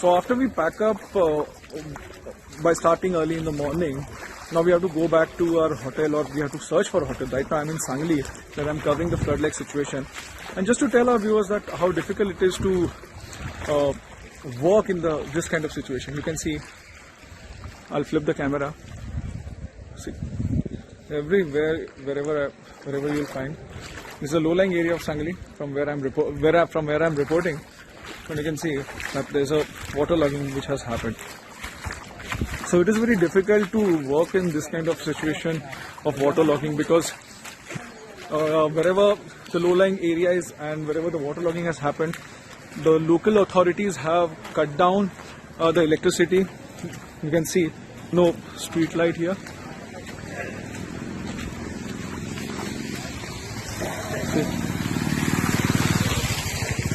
So after we pack up by starting early in the morning, now we have to go back to our hotel, or we have to search for a hotel. Right now I'm in Sangli, where I'm covering the flood-like situation. And just to tell our viewers that how difficult it is to work in this kind of situation. You can see, I'll flip the camera. See, everywhere, wherever you'll find. This is a low-lying area of Sangli from where I'm reporting. And you can see that there's a waterlogging which has happened. So it is very difficult to work in this kind of situation of waterlogging, because wherever the low-lying area is and wherever the waterlogging has happened, the local authorities have cut down the electricity. You can see no street light here. See.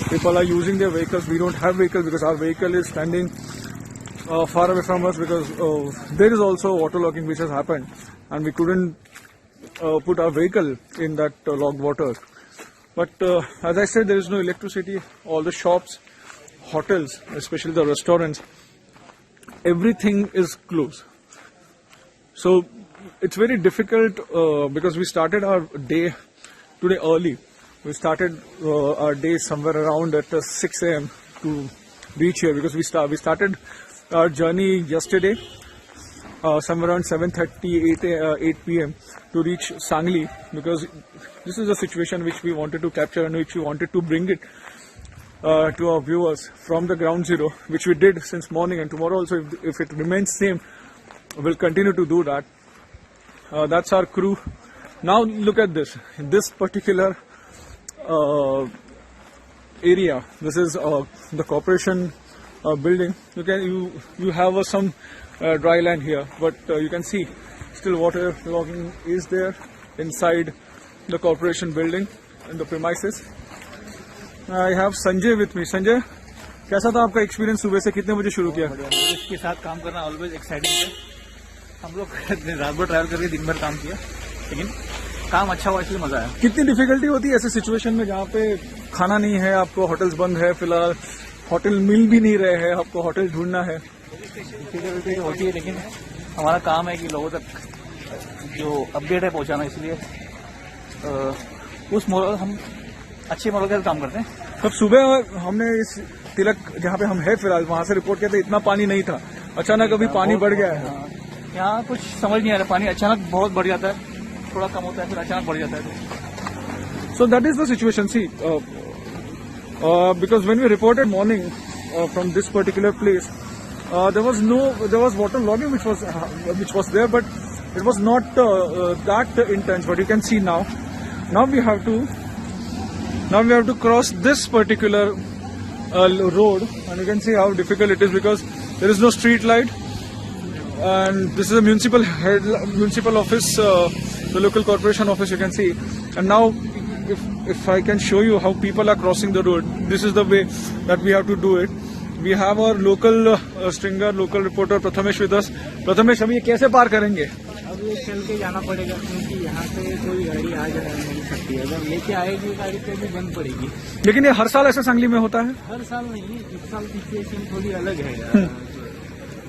People are using their vehicles. We don't have vehicles because our vehicle is standing far away from us, because there is also waterlogging which has happened and we couldn't put our vehicle in that logged water. But as I said, there is no electricity. All the shops, hotels, especially the restaurants, everything is closed. So it's very difficult because we started our day today early. We started our day somewhere around at 6 a.m. to reach here, because we started our journey yesterday somewhere around 7:30, 8 p.m. to reach Sangli, because this is a situation which we wanted to capture and which we wanted to bring it to our viewers from the ground zero, which we did since morning. And tomorrow also, if it remains same, we'll continue to do that. That's our crew. Now look at this. In this particular area, this is the corporation building. You have some dry land here, but you can see still water logging is there inside the corporation building in the premises. I have Sanjay with me. Sanjay, कैसा था आपका experience? सुबह से कितने बजे शुरू किया? इसके साथ काम करना ऑलवेज एक्साइटिंग है. हम लोग रात भर ट्रैवल करके दिन भर काम किया, लेकिन काम अच्छा हुआ, इसलिए मजा आया. कितनी डिफिकल्टी होती है ऐसे सिचुएशन में जहाँ पे खाना नहीं है, आपको होटल्स बंद है, फिलहाल होटल मिल भी नहीं रहे हैं, आपको होटल ढूंढना है? डिफिकल्टी होती है, लेकिन हमारा काम है कि लोगों तक जो अपडेट है पहुंचाना, इसलिए उस मॉडल हम अच्छे मॉडल का काम करते हैं. तब सुबह हमने इस तिलक जहाँ पे हम है फिलहाल, वहाँ से रिपोर्ट किया था इतना पानी नहीं था, अचानक अभी पानी बढ़ गया है. यहाँ कुछ समझ नहीं आ रहा, पानी अचानक बहुत बढ़ जाता है, थोड़ा कम होता है, फिर अचानक बढ़ जाता है. So that is the situation. See, because when we reported morning from this particular place, there was water logging which was there, but it was not that intense. But you can see now we have to cross this particular road, and you can see how difficult it is, because there is no street light, and this is a municipal office, the local corporation office, you can see. And now if I can show you how people are crossing the road, this is the way that we have to do it. We have our local stringer, local reporter Prathamesh with us. Prathamesh, हम ये कैसे पार करेंगे? अब ये चल के जाना पड़ेगा, क्योंकि यहाँ से कोई गाड़ी आ जा नहीं सकती. अगर लेके आएगी गाड़ी तो भी बंद पड़ेगी. लेकिन ये हर साल ऐसा सांगली में होता है? हर साल नहीं, इस साल सिचुएशन थोड़ी अलग है.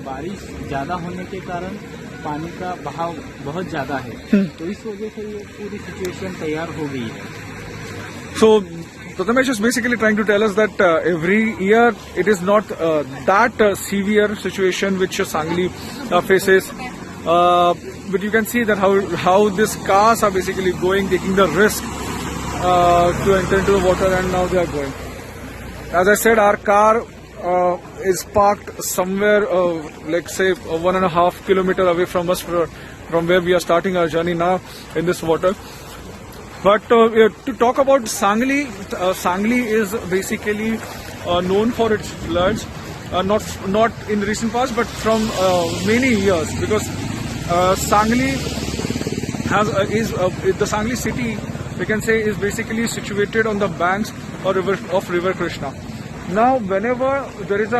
बारिश ज्यादा होने के कारण पानी का बहाव बहुत ज्यादा है, तो इस वजह से ये पूरी सिचुएशन तैयार हो गई है. So Prathamesh is basically trying to tell us that every year it is not that severe situation which Sangli faces. But you can see that how these cars are basically taking the risk to enter into the water, and now they are going. As I said, our car is parked somewhere, like say 1.5 kilometers away from us, from where we are starting our journey now in this water. But to talk about Sangli, Sangli is basically known for its floods, not in recent past, but from many years, because Sangli the Sangli city, we can say, is basically situated on the banks of river Krishna. Now, whenever there is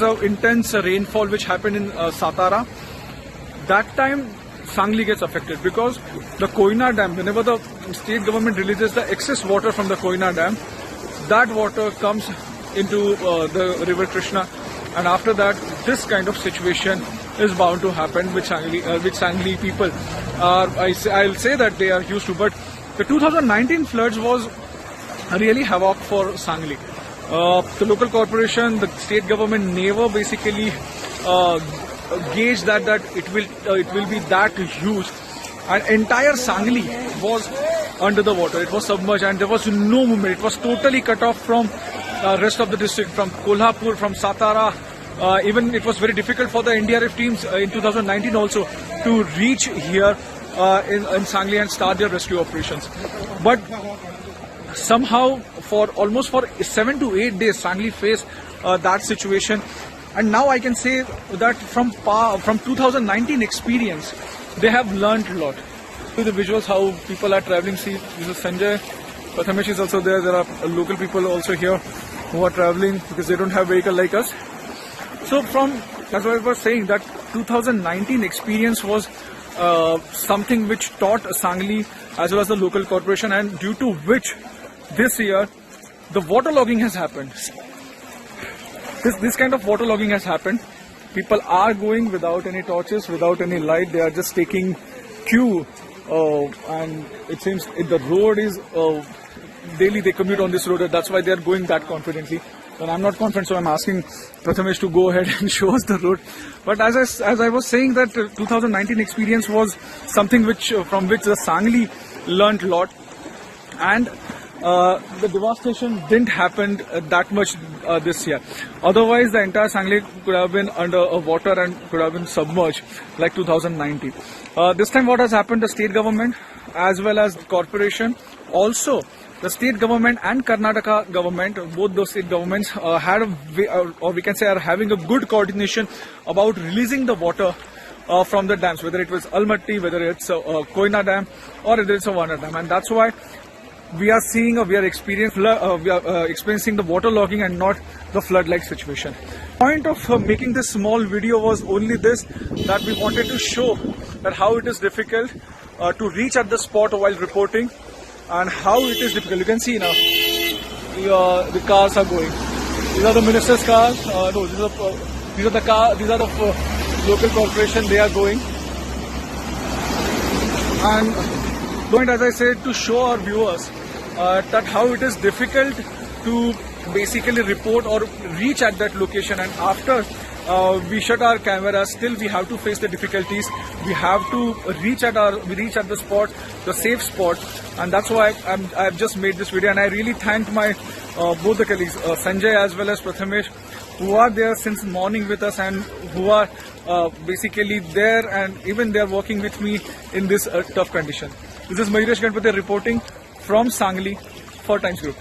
a intense rainfall which happened in Satara, that time Sangli gets affected, because the Koyna Dam, whenever the state government releases the excess water from the Koyna Dam, that water comes into the river Krishna, and after that, this kind of situation is bound to happen, which Sangli people are. I'll say that they are used to. But the 2019 floods was really havoc for Sangli. The local corporation, the state government never basically gauged that it will be that huge, and entire Sangli was under the water. It was submerged, and there was no movement. It was totally cut off from rest of the district, from Kolhapur, from Satara. Even it was very difficult for the NDRF teams in 2019 also to reach here in Sangli and start their rescue operations. But somehow for almost 7 to 8 days Sangli faced that situation, and now I can say that from 2019 experience they have learned a lot. See the visuals how people are traveling. See, this is Sanjay, Prathamesh is also there. There are local people also here who are traveling because they don't have vehicle like us. So as I was saying, that 2019 experience was something which taught Sangli as well as the local corporation, and due to which this year the waterlogging has happened. This kind of waterlogging has happened. People are going without any torches, without any light. They are just taking queue, and it seems the road is daily they commute on this road. That's why they are going that confidently. But I'm not confident, so I'm asking Prathamesh to go ahead and show us the road. But as I was saying, that 2019 experience was something from which the Sangli learned a lot, and the devastation didn't happen that much this year. Otherwise, the entire Sangli could have been under water and could have been submerged like 2019. This time, what has happened? The state government as well as the corporation, also the state government and Karnataka government, both those state governments had or we can say are having a good coordination about releasing the water from the dams, whether it was Almaty, whether it's Koyna Dam, or whether it's a Warner Dam, and that's why we are experiencing the waterlogging and not the flood-like situation. The point of making this small video was only this, that we wanted to show that how it is difficult to reach at the spot while reporting, and how it is difficult. You can see now the cars are going. These are the minister's cars. No, these are the local corporation. They are going. And point, as I said, to show our viewers that how it is difficult to basically report or reach at that location, and after we shut our cameras, still we have to face the difficulties. We have to reach at the spot, the safe spot, and that's why I've just made this video. And I really thank my both the colleagues, Sanjay as well as Prathamesh, who are there since morning with us and who are basically there, and even they are working with me in this tough condition. This is Mayuresh Ganpati reporting from Sangli for Times Group.